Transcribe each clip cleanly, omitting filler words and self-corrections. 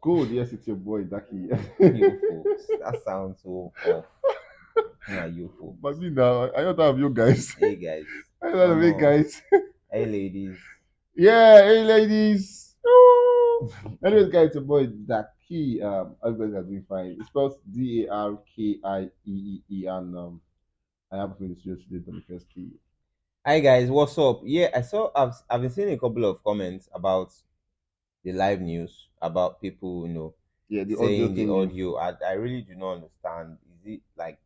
Good, yes, it's your boy Daki. You folks, that sounds so off. Who are you But folks? me now, I don't have you guys. Hey guys, I don't have you Omo. guys. Hey ladies. Yeah, hey ladies. Woo! Anyways, guys, it's your boy Daki. I hope you guys are doing fine. It's spelled Darkieee, and I have a feeling it's just today on the first key. Hi guys, what's up? Yeah, I've been seeing a couple of comments about the live news about people, Yeah, the audio saying the thingy. audio. I really do not understand. Is it like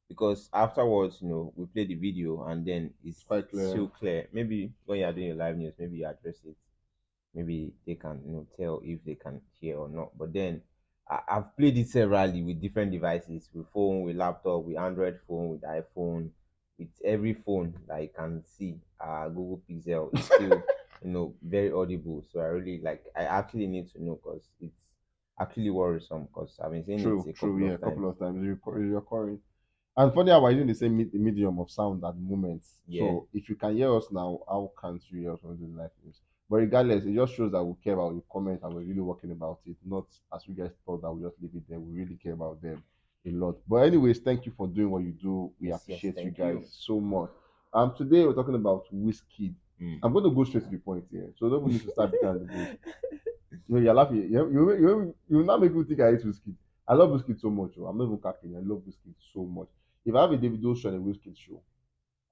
because afterwards, we play the video and then It's it's quite so clear. clear. Maybe when you are doing your live news, maybe you address it. Maybe they can, tell if they can hear or not. But then I've played it severally with different devices, with phone, with laptop, with Android phone, with iPhone, with every phone that you can see. Google Pixel is still, very audible. So I really like. I actually need to know because it's actually worrisome because I've been saying it True, a true. couple Yeah, a of couple times. of times it's recurring. And funny how we're using the same medium of sound at the moment. Yeah. So if you can hear us now, how can't you hear us when we do live news? But regardless, it just shows that we care about your comment and we're really working about it. Not as you guys thought that we just leave it there. We really care about them a lot. But anyways, thank you for doing what you do. We Yes. Yes. appreciate you Thank guys you. so much. Today we're talking about WIZKID. Mm. I'm going to go straight to the point here. So don't need to start beating around the bush. No, you're laughing. You now make me think I hate Whiskey. I love Whiskey so much. Oh. I'm not even capping. I love Whiskey so much. If I have a Davido show and a Whiskey show,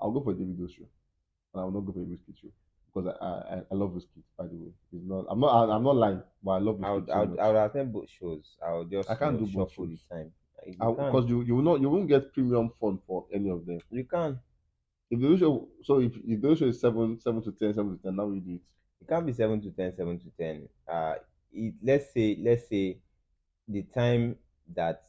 I'll go for a Davido show, and I will not go for a Whiskey show because I love Whiskey. By the way, it's not. I'm not lying, but I love I Whiskey would, I so would, I much. would attend both shows. I would I just, can't do both shuffle shows the time. You can. because you will not you won't get premium fund for any of them. You can. If the show so if the show is seven to ten, now we do it. It can't be 7 to 10, 7 to 10. Let's say the time that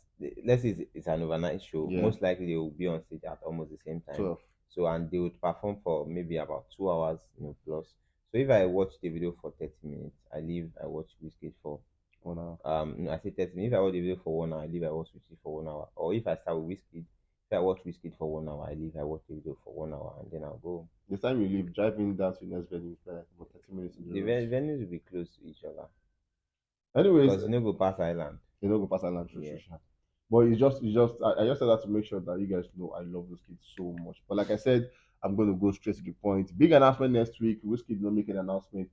let's say it's an overnight show. Yeah, Most likely they will be on stage at almost the same time. 12. So and they would perform for maybe about 2 hours, plus. So if I watch the video for 30 minutes, I leave. I watch Whiskey for Oh no. no, I say 30 minutes. If I watch the video for 1 hour, I leave. I watch Whiskey for 1 hour. Or if I start with Whiskey, if I watch Whiskey for 1 hour, I leave. I watch the video for 1 hour, and then I'll go. The time you leave, driving down to the next venue, is like about 30 minutes in the The road. venues will be close to each other Anyways, because you know go past Island. they don't go past Island through Yeah. social. But I just said that to make sure that you guys know I love those kids so much. But like I said, I'm going to go straight to the point. Big announcement next week. Whiskey did not make an announcement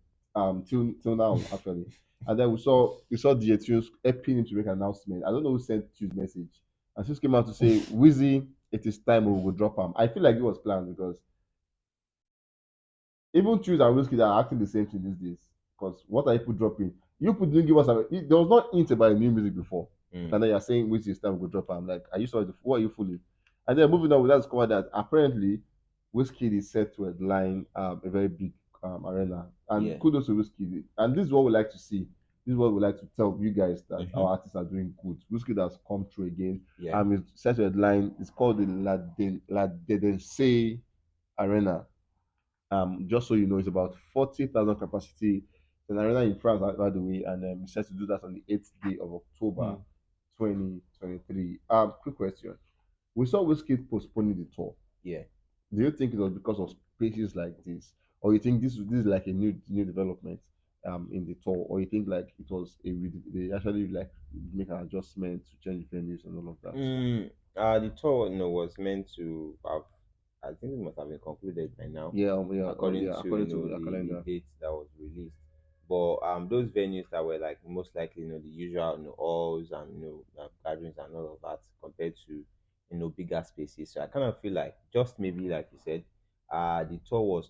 till now actually. And then we saw DJ Tunes helping him to make an announcement. I don't know who sent Tunes message. And Tunes came out to say, Wizzy, it is time we will drop him. I feel like it was planned because even Tunes and Whiskey are acting the same thing these days. Because what are people dropping? You people didn't give us there was not hint about new music before. Mm. And then you're saying which is time we go drop. I'm like, are you sorry? What are you fooling? And then moving on, we discovered that apparently Whiskey is set to headline a very big arena. And Yeah. kudos to Whiskey. And this is what we like to see. This is what we like to tell you guys that Mm-hmm. our artists are doing good. Whiskey has come through again. Yeah. It's set to headline. It's called the La Dedense Arena. Just so you know, it's about 40,000 capacity. It's an arena in France, by the way, and it's set to do that on the 8th day of October Mm. 2023. Quick question. We saw WizKid postponing the tour. Yeah. Do you think it was because of spaces like this? Or you think this is like a new development in the tour? Or you think like it was they actually like make an adjustment to change venues and all of that? The tour, was meant to have. I think it must have been concluded by now, Yeah, according yeah, to according to the the calendar. date that was released. But those venues that were like most likely, the usual, halls and gatherings and all of that, compared to bigger spaces. So I kind of feel like just maybe like you said, the tour was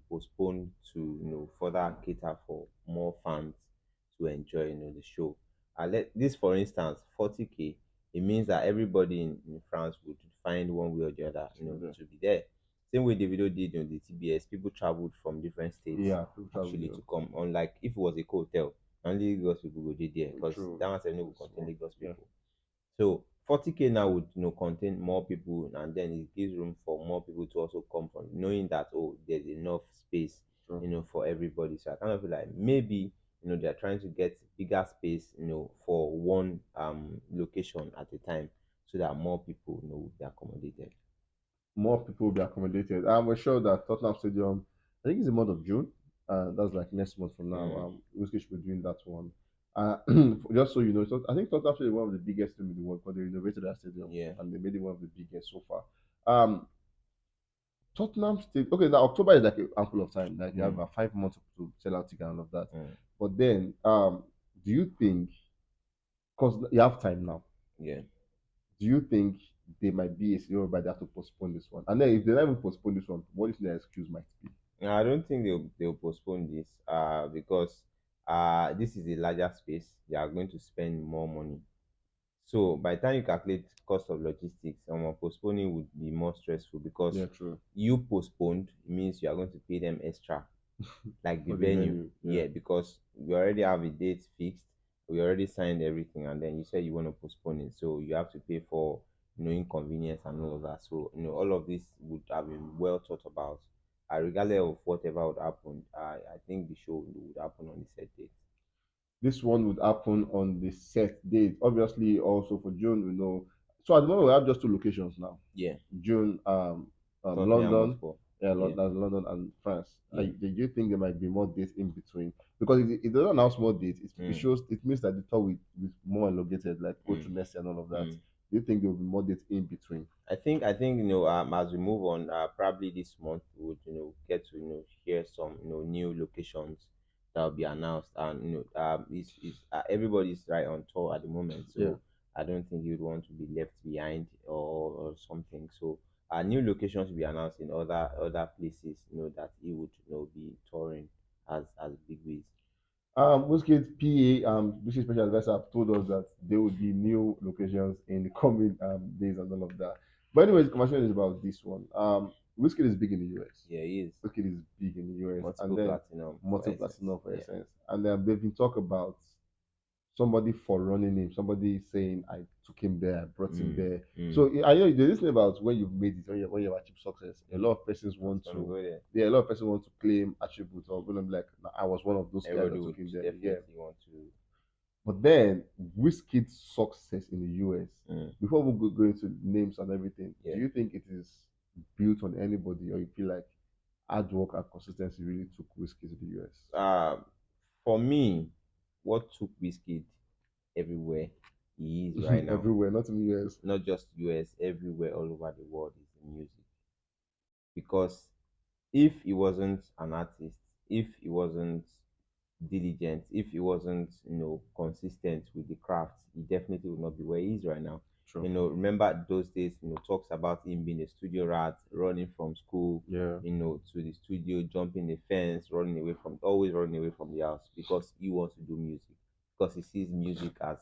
postponed to further cater for more fans to enjoy the show. Let this for instance 40K, it means that everybody in France would find one way or the other, to be there. Same way Davido did on the TBS, people traveled from different states Yeah, people travel actually there. to come. Unlike if it was a hotel, only Lagos people go dey there because True. that one say no go It's contain small. Lagos Yeah. people. So 40K now would contain more people, and then it gives room for more people to also come from, knowing that there's enough space True. for everybody. So I kind of feel like maybe they're trying to get bigger space for one location at a time so that more people will be accommodated. More people will be accommodated. We're sure that Tottenham Stadium, I think it's the month of June. That's like next month from now. Mm. Whiskey should be doing that one. Just so you know, so I think Tottenham is one of the biggest teams in the world because they renovated that stadium Yeah. and they made it one of the biggest so far. Um, Tottenham State. Okay, now October is like a ample of time. Like you have Mm, about 5 months to sell out tickets and all of that. mm, But then, do you think? Because you have time now. yeah. Do you think they might be a scenario whereby they have to postpone this one? And then if they don't even postpone this one, what do you think their excuse might be? No, I don't think they'll postpone this because this is a larger space. They are going to spend more money. So by the time you calculate cost of logistics, postponing would be more stressful because Yeah, true. you postponed means you are going to pay them extra, like the For the venue. venue, yeah. Yeah, because we already have a date fixed, we already signed everything, and then you said you want to postpone it, so you have to pay for inconvenience and all of that. So all of this would have been well thought about. Regardless of whatever would happen, I think the show would happen on the set date. This one would happen on the set date. Obviously, also for June, we know. So at the moment, we have just two locations now. Yeah, June, Tottenham London, Hotspur. yeah, Yeah, London and France. yeah. Do you think there might be more dates in between? Because if it doesn't announce more dates, it Mm, shows it means that the tour will more elongated, like go mm, to next year and all of that. mm. Do you think there will be more dates in between? I think as we move on, probably this month we would get to share some new locations that will be announced, and is everybody's right on tour at the moment, Yeah. so I don't think you'd want to be left behind or something. So new locations will be announced in other places that he would be touring as Big Wiz. WIZKID PA, British Special Advisor, have told us that there will be new locations in the coming days and all of that. But anyways, the conversation is about this one. WIZKID is big in the US. Yeah, he is WIZKID is big in the US, and multiple then platinum for multiple essence. platinum for Yeah. essence, and then they've been talk about somebody for running him, somebody saying I took him there, I brought him Mm, there. mm. So I know there's this thing about when you've made it, when you've achieved success. A lot of persons I was want gonna to, go there. yeah, a lot of persons want to claim attributes or going to be like, "Nah, I was one of those guys Everybody that took would him there." Yeah, definitely want to. but then WizKid's success in the US, Mm, before we go into names and everything, do yeah. you think it is built on anybody, or you feel like hard work and consistency really took WizKid to the US? Um, for me, what took Whiskey everywhere he is right now, Everywhere, not in the US. not just US, everywhere all over the world, is the music. Because if he wasn't an artist, if he wasn't diligent, if he wasn't, consistent with the craft, he definitely would not be where he is right now. Sure. Remember those days, talks about him being a studio rat, running from school, Yeah. to the studio, jumping the fence, running away from, always running away from the house because he wants to do music, because he sees music as,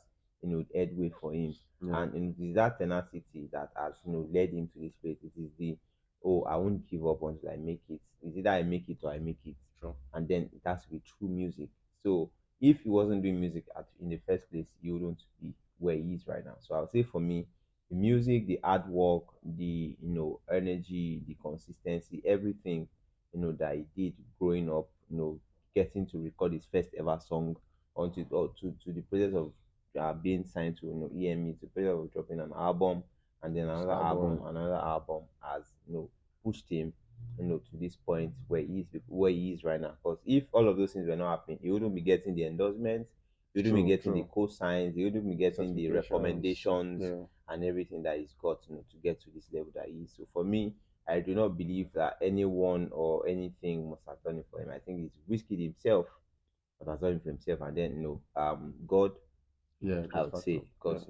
headway for him. Yeah. And it is that tenacity that has, led him to this place. It is the, oh, I won't give up until I make it. It's either I make it or I make it, Sure. and then it has to be true music. So if he wasn't doing music in the first place, he wouldn't be where he is right now. So I would say for me, the music, the hard work, the energy, the consistency, everything that he did growing up, getting to record his first ever song onto or to the process of being signed to EME, to the process of dropping an album and then Starbborn. another album has pushed him to this point where he is right now. Because if all of those things were not happening, he wouldn't be getting the endorsements, he wouldn't be True, getting the true. co-signs, he wouldn't be getting the Certifications. recommendations Yeah. and everything that he's got to get to this level that he is. So for me, I do not believe that anyone or anything must have done it for him. I think it's Whiskey himself that has done it for himself, and then God, Yeah, I God would factor. say, Yeah. because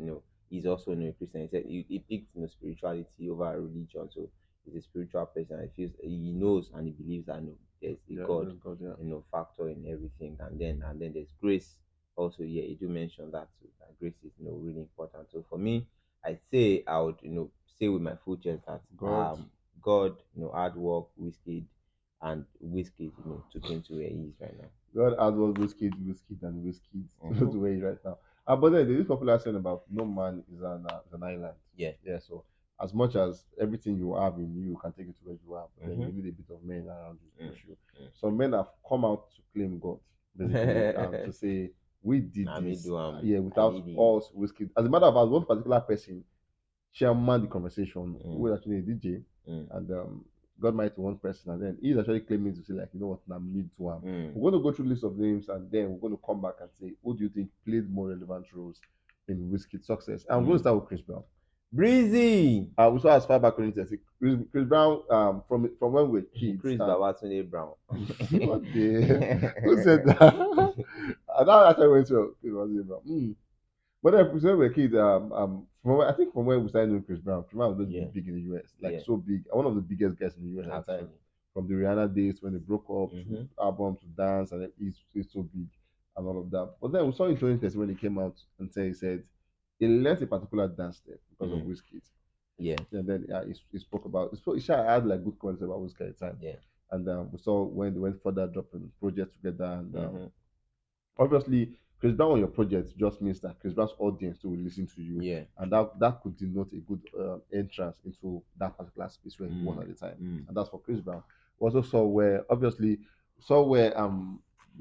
he's also a Christian. He said he picked spirituality over religion, so he's a spiritual person. He knows and he believes that there's a Yeah, God, that's God, yeah. factor in everything, and then there's grace. Also, yeah, you do mention that too. That grace is really important. So for me, I'd say I would say with my full chest that God. God, hard work, whiskey, and whiskey, took him to where he is right now. God has what whiskey, and whiskey Hmm. to where he's right now. But then there's this popular saying about no man is an island. Yeah. Yeah, so as much as everything you have in you can take you to where you are, but then Mm-hmm. you need a bit of men around you to push you. Mm-hmm. Some men have come out to claim God, basically, to say we did Now me this, do yeah, I without need it. us whiskey. As a matter of fact, one particular person chairman the conversation, who Mm, was actually a DJ, mm, and got married to one person, and then he's actually claiming to say like, you know what, now me to him. Mm. We're going to go through list of names, and then we're going to come back and say who do you think played more relevant roles in WIZKID's success. And I'm going to Mm. start with Chris Brown. Breezy. We saw as far back when it Chris Brown, from when we were kids. Chris Babatunde Brown. What the who said that? And that actually went to Chris Brown. But then when we were kids, I think from when we started knowing Chris Brown was Yeah. just big in the US, like Yeah. so big, one of the biggest guys in the US at the time. Actually. From the Rihanna days when they broke up to Mhm. album to dance, and then he's so big and all of that. But then we saw in 2013 when he came out and he said he learned a particular dance step because of Mm. WizKid. Yeah. And then he spoke about he had like good comments about WizKid at the time. Yeah. And we saw when they went further dropping projects together, and Mhm. obviously Chris Brown on your project just means that Chris Brown's audience will listen to you, Yeah. and that could denote a good entrance into that particular space where he was Mm. at the time, Mm. and that's for Chris Brown. We also saw where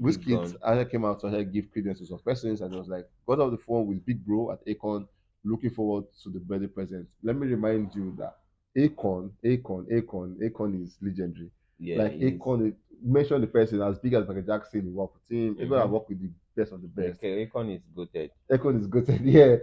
Big WizKid Gun. actually came out to actually give credence to some persons, and it was like got off the phone with Big Bro at Akon, looking forward to the birthday present. Let me remind you that Akon is legendary. Yeah. Like He's. Akon, mention the person as big as Michael Jackson, he worked with him. Even I Mhm. work with the best of the best. Okay. Akon is goated. Akon is good. Yeah.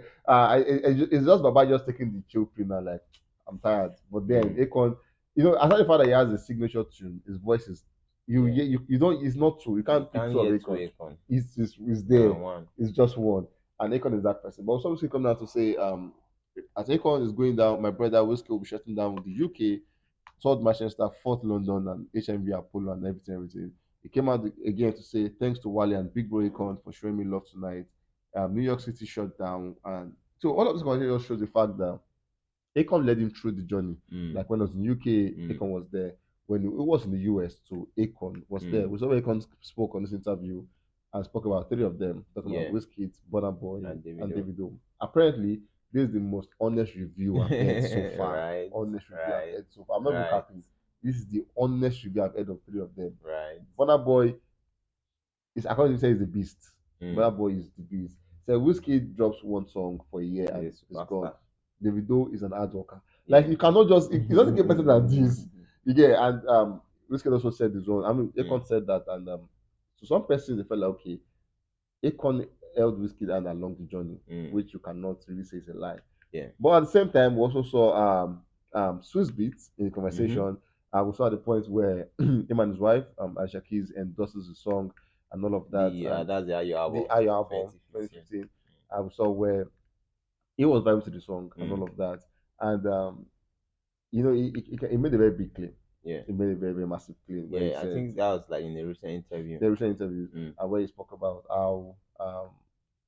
It's just Baba just taking the chill pill now. Like, I'm tired. But then Mm. Akon, aside the fact that he has a signature tune, his voice is Yeah. you don't. It's not two. You You can't pick can't two of hear two Akon. Akon. It's One there. and one. It's just one. And Akon is that person. But somebody come down to say, as Akon is going down, my brother WIZKID will be shutting down with the UK, third Manchester, fourth London, and HMV Apollo, and everything. He came out again to say thanks to Wale and Big Bro Akon for showing me love tonight. New York City shut down, and so all of this conversation just shows the fact that Akon led him through the journey. Mm. Like when I was in UK, Mm. Akon was there. When it was in the US, so Akon was there. Mm. We saw Akon spoke on this interview and spoke about three of them, talking about Yeah. WizKid, Burna Boy, And and Davido. Davido. Apparently, this is the most honest review I've heard so far. Right. Honest review I've Right. heard so far. I'm not even Right. capping. This is the honest review I've heard of three of them. Right. Burna Boy is, according to say, is the beast. Mm. Burna Boy is the beast. So Whiskey drops one song for a year and He's a it's gone. superstar. Davido is an hard worker. Like Yeah. you cannot just it doesn't get better than this. You get, and Whiskey also said his own. I mean Mm. Akon said that, and so some persons they felt like okay, Akon held Whiskey and along the journey, Mm. which you cannot really say is a lie. Yeah. But at the same time, we also saw Swizz Beats in the Mm-hmm. conversation. We saw the point where him and his wife, Alicia Keys, endorses the song and all of that. And That's the Ayo the album, Ayo album 2015. 2015. We saw where he was vibing to the song and all Mm. of that. And he made a very big claim. Yeah. He made a very, very massive claim where he Yeah. I said think that was like in a recent interview. the recent interview Mm. where he spoke about how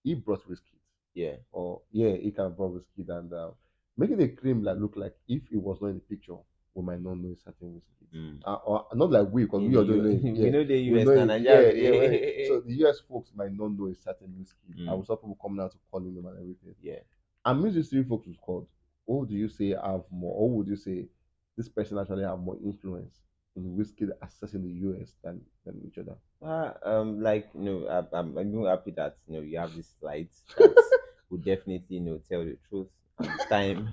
he brought WizKid, Yeah. or yeah, he can brought WizKid, and making a claim that look like if it was not in the picture, we might not know a certain WizKid. Mm. Or not like we, because In we the are don't know him. we Yeah, know the we US know and him. Nigeria. Yeah, Be yeah. So there. the US folks might not know a certain WizKid. And we Mm. saw people coming out to calling them and everything. Yeah. And music street folks was called. Who do you say have more, or would you say this person actually have more influence in WizKid accessing the US than each other? Like I'm even happy that you have this slides that would definitely tell the truth, and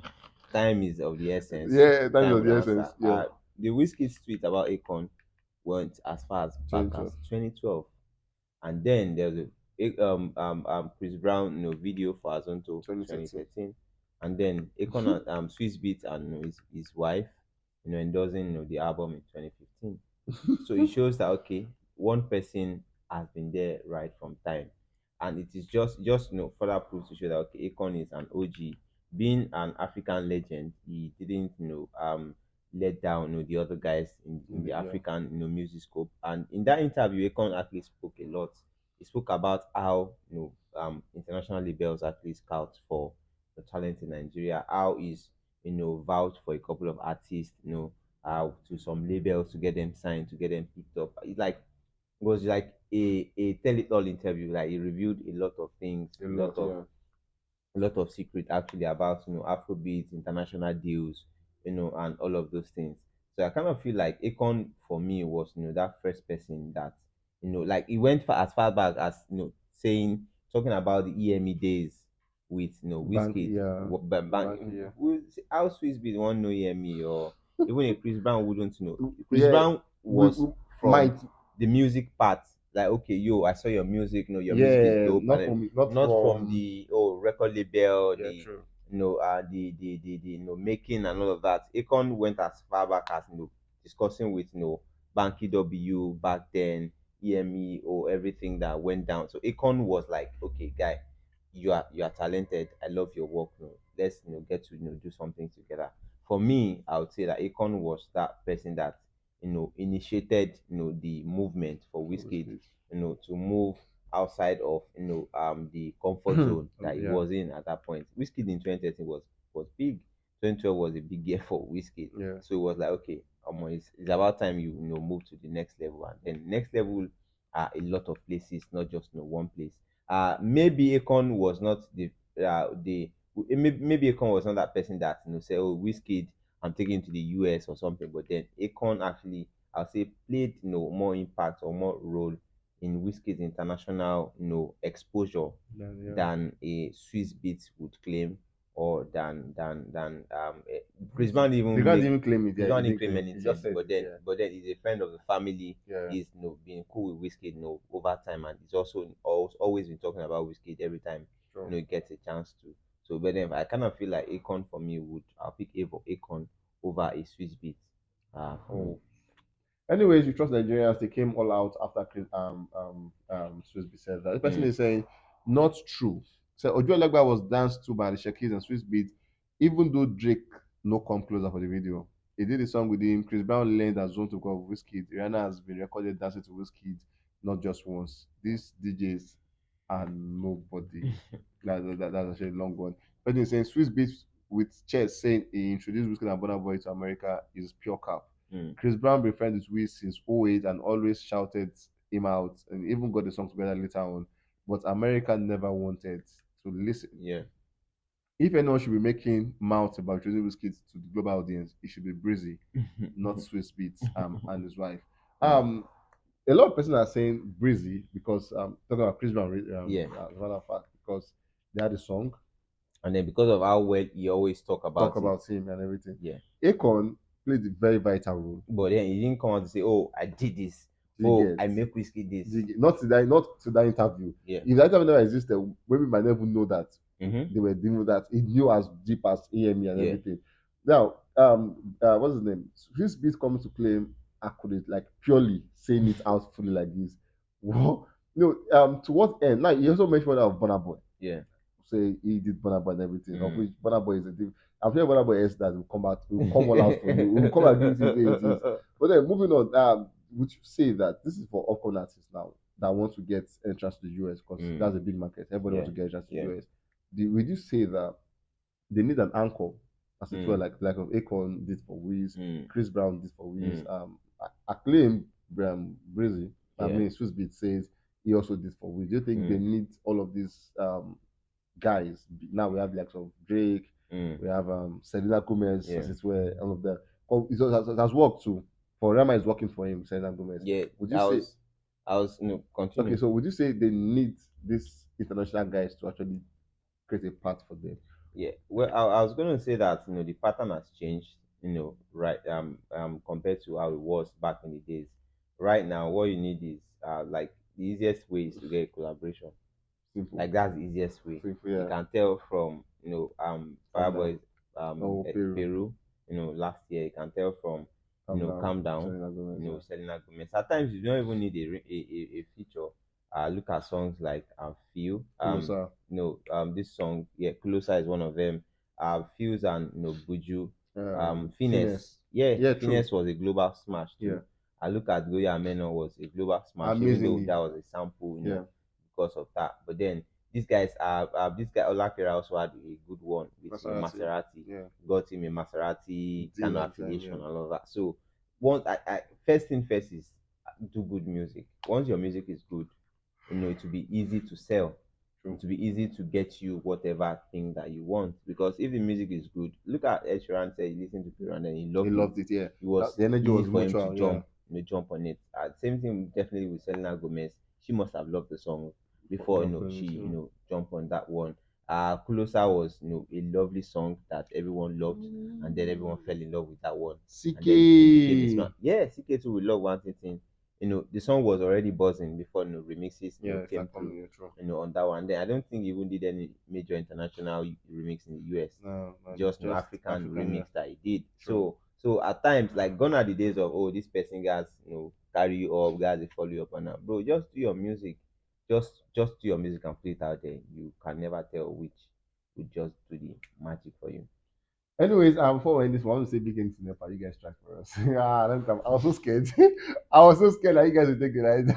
time is of the essence. Yeah, time is Time of would the answer. essence. Yeah, The Whiskey tweet about Akon went as far as back as 2012. 2012, and then there was Chris Brown video for Azonto 2013. 2013, and then Akon and Swizz Beat and his wife endorsing the album in 2015. So it shows that okay, one person has been there right from time, and it is just further proof to show that okay, Akon is an OG. Being an African legend, he didn't let down the other guys in the Yeah, African music scope. And in that interview, Akon actually spoke a lot. He spoke about how international labels actually scout for the talent in Nigeria. How is vouched for a couple of artists, to some labels to get them signed, to get them picked up. It was like a tell it all interview. Like he reviewed a lot of things, a lot. Yeah, a lot of secret actually about Afrobeat, international deals, and all of those things. So I kind of feel like Akon for me was that first person that like he went as far back as saying talking about the EME days with bank. Wizkid, Yeah, bank, bank. Yeah, how Swiss be the one know EME or even a Chris Brown wouldn't know. Chris Yeah, Brown was we from might. the music part, like, okay, yo, I saw your music, your music is Yeah, dope, and not then from not not from from. the record label, Yeah, the true. the making and all of that. Akon went as far back as discussing with Banky W back then, EME, or everything that went down. So Akon was like, okay, guy, you are talented. I love your work. Let's get to do something together. For me, I would say that Akon was that person that initiated the movement for For this WIZKID, kid. to move outside of the comfort zone that he Yeah, was in at that point. WIZKID in 2013 was big. 2012 was a big year for WIZKID. yeah. So it was like, okay, it's about time you move to the next level. And then next level are a lot of places, not just one place. Maybe Akon was not maybe Akon was not that person that say, oh, WIZKID, I'm taking to the US or something. But then Akon actually, I'll say, played more impact or more role in WIZKID's international exposure Yeah. than a Swiss Beats would claim, or than Chris Breezy. Brown They even can't make even claim it. Chris Yeah, he Brown didn't didn't claim claim it. He just anything, said but it. then Yeah, he's a friend of the family. yeah. He's been cool with WIZKID over time, and he's also always been talking about WIZKID every time Sure. he gets a chance to. So, but then I kind of feel like Akon for me would I'll pick Akon over a Swiss Beat for me. Oh. Anyways, you trust Nigerians. They came all out after Swizz said that. The person Mm. is saying not true. So Ojo Legba was danced to by the Shakis and Swiss Beat, even though Drake no come closer for the video. He did a song with him. Chris Brown learned as zone to call WizKid. Rihanna has been recorded dancing to WizKid not just once. These DJs are nobody. That's actually a long one. But he's saying Swiss Beats with Chess saying he introduced WizKid and Burna Boy to America is pure cap. Mm. Chris Brown been friends with Wiz since '08 and always shouted him out and even got the song together later on. But America never wanted to listen. Yeah. If anyone should be making mouths about introducing WizKid to the global audience, it should be Breezy, not Swiss Beats and his wife. Mm. Um, a lot of persons are saying Breezy because talking about Chris Brown, Yeah. as a matter of fact, because they had a song And then because of how well he always talk talk about it, about him and everything. yeah. Akon played a very vital role. But then he didn't come out to say, "Oh, I did this. Do you Oh, get? I make whiskey this." Not to that interview. Yeah. If that interview never existed, maybe we might never know that Mm-hmm. they were dealing with that. He knew as deep as EME and Yeah. everything. Now, what's his name? This beat coming to claim accurate, like purely saying it out fully like this. What? No, to what end? Now, he also mentioned that of Burna Boy. Yeah. Say he did Burna Boy and everything, of Mm. which Burna Boy is a div. I'm sure Burna Boy else that will come out, will come all out for you, will come and give it the way it is. But then moving on, would you say that this is for upcoming artists now that want to get entrance to the US because that's a big market. Everybody Yeah. wants to get entrance to Yeah. the US. Would you say that they need an anchor, as it were, Mm. like of Akon did for Wiz, Mm. Chris Brown did for Wiz, Mm. acclaimed Breezy, I Yeah. mean Swiss Beat says he also did for Wiz. Do you think they Mm. need all of these guys? Now we have like of Drake, Mm. we have Selena Gomez, Yeah. as it were, all of them. Oh, it has worked too. For Rema is working for him, Selena Gomez. Yeah. Would you say I was okay? continue. So would you say they need these international guys to actually create a path for them? Yeah. Well, I was going to say that the pattern has changed. Right. Compared to how it was back in the days. Right now, what you need is like the easiest way is to get a collaboration. Simple. Like that's the easiest way. Simple, You yeah. can tell from Calm Fireboy's Oh, Peru. Peru. Last year you can tell from Calm down. Calm Down. Selena Gomez. Yeah. Selena Gomez. At times you don't even need a feature. Look at songs like Feel. Closer. This song, yeah, Closer is one of them. Feels and Buju. Finesse. Finesse. Yeah, Yeah, true. Finesse was a global smash too. Yeah. I look at Goya Meno was a global smash, even though Amazingly. that was a sample, Yeah. because of that. But then these guys this guy Olakira also had a good one with Maserati. Yeah. Got him a Maserati Deal kind of at the time, affiliation yeah. and all of that. So once I first thing first is do good music. Once your music is good, it will be easy to sell. True. It will be easy to get you whatever thing that you want. Because if the music is good, look at Ed Sheeran said he listened to Peru and then he He loved loved it, yeah. it was The energy easy was for him to mutual, yeah. jump on it. Same thing definitely with Selena Gomez. She must have loved the song before Jump on it, she too. jump on that one. Kulosa was, a lovely song that everyone loved, and then everyone fell in love with that one, and then it became this one. CK. Yeah, CK2 We Love One Thing. The song was already buzzing before remixes Yeah, came start through. coming. Yeah, true. On that one. Then I don't think he even did any major international remix in the US. No, no, Just just African African. Yeah, remix that he did. true. So at times, like, gone are the days of, oh, this person guys carry you up, guys they follow you up and down. Bro, just do your music. Just do your music and put it out there. You can never tell which would just do the magic for you. Anyways, before we end this, one, I want to say big things to Nepal. You guys tried for us. Let me come. I was so scared. I was so scared that you guys would take the ride,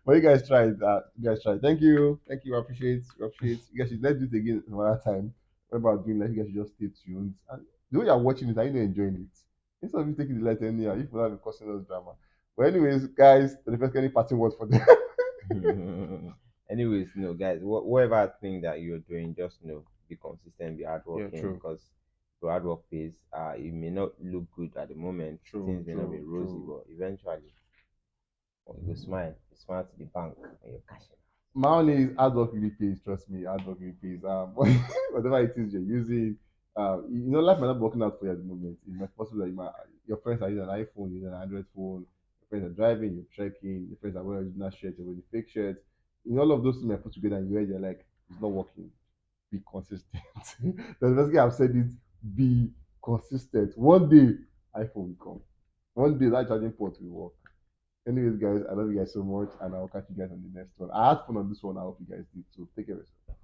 but you guys tried. You guys tried. Thank you. I appreciate. Appreciate. You guys should let's do it again some other time. What about doing like you guys should just stay tuned and the way you're watching it, are you not enjoying it? Instead of you taking the light anyhow, if you have causing us drama. But anyways, guys, the first any parting words for them. Anyways, guys, whatever thing that you're doing, just be consistent, be Yeah, hardworking, true, because the hard work pays. It may not look good at the moment, true, things may not be true, rosy, true. but eventually, you smile to the bank and you're cashing. My own is hard work really pays. Trust me, hard work really pays. Whatever it is you're using, life might not be working out for you at the moment. It might be possible that your friends are using an iPhone, using an Android phone. Your friends are driving, you're trekking. Your friends are wearing original shirts, you're wearing fake shirts. All of those things might put together, and you're like, it's not working. Be consistent. The best I've said it. Be consistent. One day, iPhone will come. One day, that charging port will work. Anyways, guys, I love you guys so much, and I'll catch you guys on the next one. I had fun on this one. I hope you guys did too. Take care of yourself.